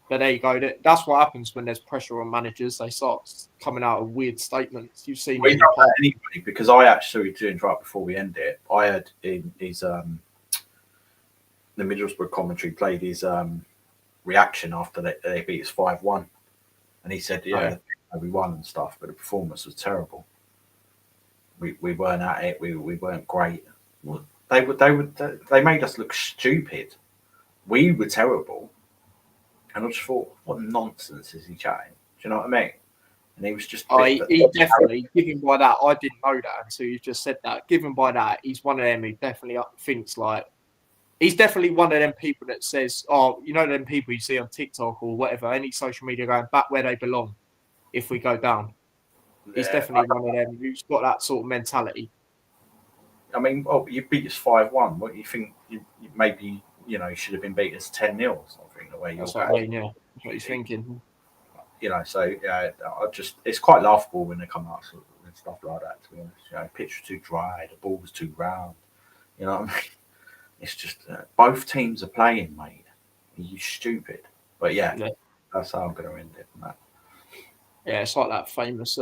But there you go. That's what happens when there's pressure on managers. They start coming out with weird statements. You've seen it anyway, because I actually doing right before we end it. I had in his the Middlesbrough commentary played his reaction after they beat us 5-1, and he said, we won and stuff, but the performance was terrible. We weren't at it. We weren't great. They made us look stupid. We were terrible. And I just thought, what nonsense is he chatting? Do you know what I mean? And he was just... he definitely, given by that, I didn't know that until you just said that. Given by that, he's one of them who definitely thinks like... He's definitely one of them people that says, them people you see on TikTok or whatever, any social media going back where they belong if we go down. He's definitely one of them who's got that sort of mentality. I mean, you beat us 5-1. What do you think? Maybe... you should have been beat us 10-0 or something. The way that's what I mean, yeah. That's what he's thinking. It's quite laughable when they come out and stuff like that. To be honest, pitch was too dry, the ball was too round. You know what I mean? It's just both teams are playing, mate. Are you stupid? But yeah, that's how I'm going to end it. Matt. Yeah, it's like that famous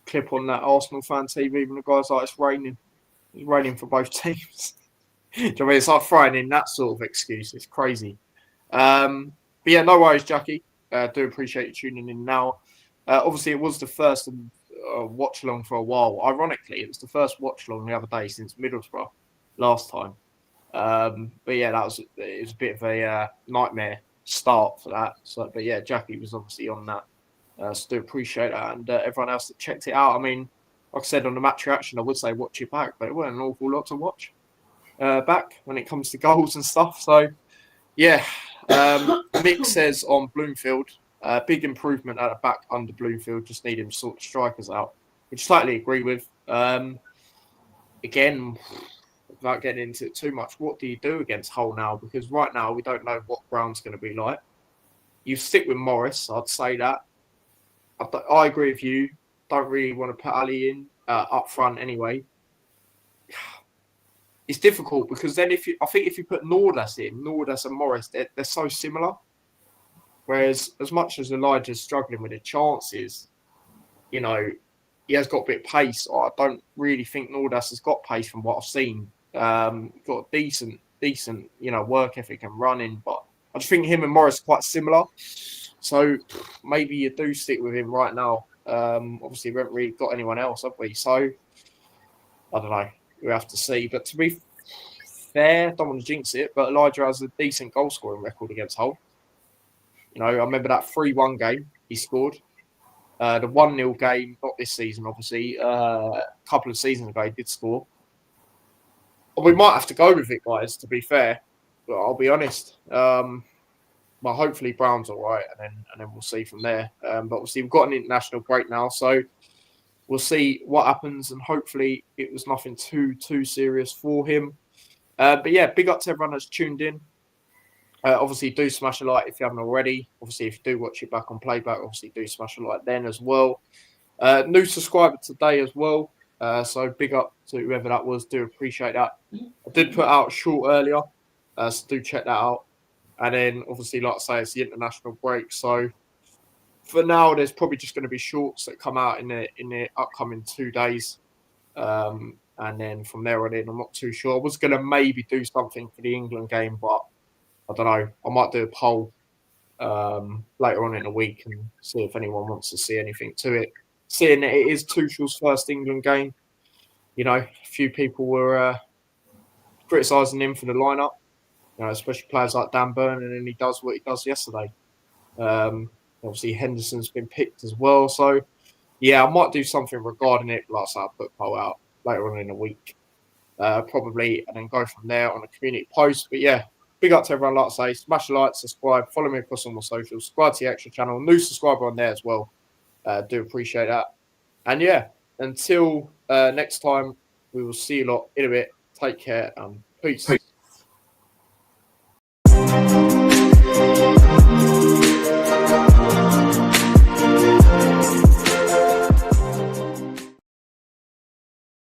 clip on that Arsenal fan TV when the guy's like, "It's raining. It's raining for both teams." Do you know what I mean? It's like throwing in that sort of excuse. It's crazy. But yeah, no worries, Jackie. Do appreciate you tuning in now. Obviously, it was the first watch along for a while. Ironically, it was the first watch along the other day since Middlesbrough last time. But yeah, it was a bit of a nightmare start for that. So, but yeah, Jackie was obviously on that. So do appreciate that, and everyone else that checked it out. I mean, like I said on the match reaction, I would say watch it back, but it wasn't an awful lot to watch. Back when it comes to goals and stuff. So, yeah, Mick says on Bloomfield, big improvement at the back under Bloomfield. Just need him to sort the strikers out, which I totally agree with. Again, without getting into it too much, what do you do against Hull now? Because right now we don't know what ground's going to be like. You stick with Morris, I'd say that. I agree with you. Don't really want to put Ali in up front anyway. It's difficult because then if you put Nordas in, Nordas and Morris, they're so similar. Whereas as much as Elijah's struggling with the chances, he has got a bit of pace. I don't really think Nordas has got pace from what I've seen. Got decent, work ethic and running, but I just think him and Morris are quite similar. So maybe you do stick with him right now. Obviously, we haven't really got anyone else, have we? So I don't know. We have to see. But to be fair, don't want to jinx it, but Elijah has a decent goal scoring record against Hull. I remember that 3-1 game he scored. The 1-0 game, not this season, obviously. A couple of seasons ago, he did score. We might have to go with it, guys, to be fair. But I'll be honest. Well, hopefully Brown's all right, and then we'll see from there. But obviously, we've got an international break now, so we'll see what happens, and hopefully it was nothing too serious for him. But yeah, big up to everyone that's tuned in. Obviously, do smash a like if you haven't already. Obviously, if you do watch it back on playback, obviously do smash a like then as well. New subscriber today as well. So big up to whoever that was. Do appreciate that. I did put out a short earlier, so do check that out. And then obviously, like I say, it's the international break. So for now, there's probably just going to be shorts that come out in the upcoming 2 days. And then from there on in, I'm not too sure. I was going to maybe do something for the England game, but I don't know. I might do a poll later on in the week and see if anyone wants to see anything to it. Seeing that it is Tuchel's first England game, a few people were criticising him for the lineup, especially players like Dan Burn, and then he does what he does yesterday. Obviously, Henderson's been picked as well. So, yeah, I might do something regarding it. Like I said, I'll put a poll out later on in the week, probably, and then go from there on a community post. But yeah, big up to everyone. Like I say, smash the like, subscribe, follow me across all my socials, subscribe to the extra channel, new subscriber on there as well. Do appreciate that. And yeah, until next time, we will see you lot in a bit. Take care and peace. Peace.